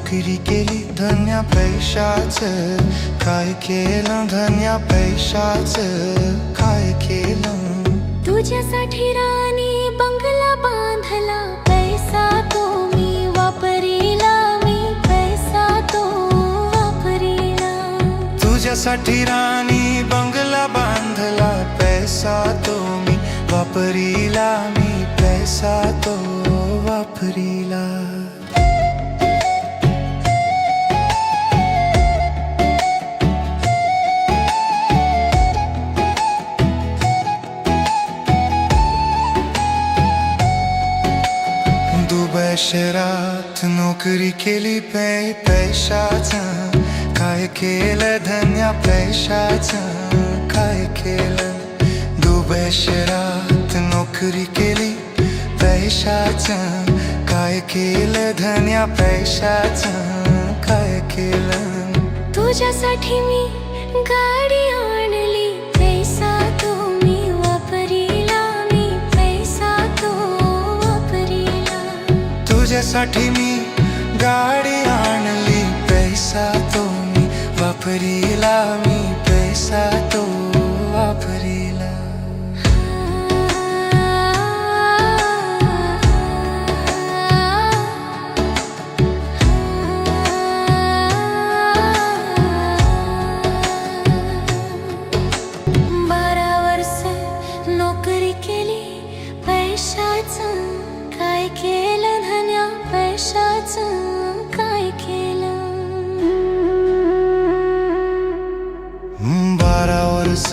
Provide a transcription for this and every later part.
नोकरी केली धन्या पैशाचं, काय केलं धन्या पैशाचं, काय केलं? तुझ्यासाठी राणी बंगला बांधला, पैसा तो मी वापरीला, मी पैसा तो वापरीला. तुझ्यासाठी राणी बंगला बांधला, पैसा तो मी वापरीला, मी पैसा तो वापरीला. दुबई शहरात नोकरी केली पैशाचं, काय केलं धन्या पैशाचं, काय केलं? दुबई शहरात नोकरी केली पैशाचं, काय केलं धन्या पैशाचं, काय केलं? तुझ्यासाठी मी गाडी आणली, पैसा तो मी वापरीला, मी पैसा तो वापरीला. तुझ्यासाठी मी गाडी आणली, पैसा तो मी वापरीला, मी पैसा तो वापरीला. नोकरी केली पैशाचं, काय केलं धन्या पैशाचं, काय केलं? 12 वर्ष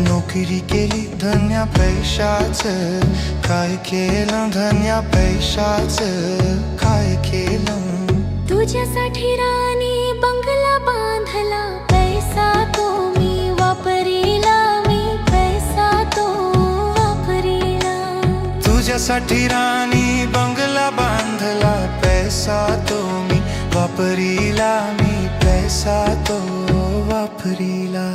नोकरी केली धन्या पैशाचं, काय केलं धन्या पैशाचं, काय केलं? तुझ्यासाठी राणी बंगला बांधला, पैसा तो मी वापरीला, मी पैसा तो वापरीला. तुझ्यासाठी राणी बंगला बांधला, पैसा तो मी वापरीला, मी पैसा तो वापरीला.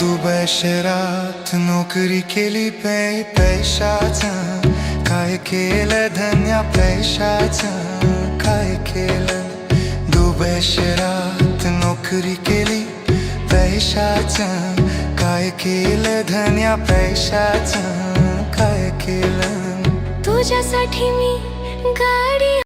दुबई शहरात नोकरी केली पैशाचं, काय केलं धन्या पैशाचं, काय केलं? दुबई शहरात नोकरी केली पैशाचं, काय केलं धन्या पैशाचं, काय केलं? तुझ्यासाठी मी गाडी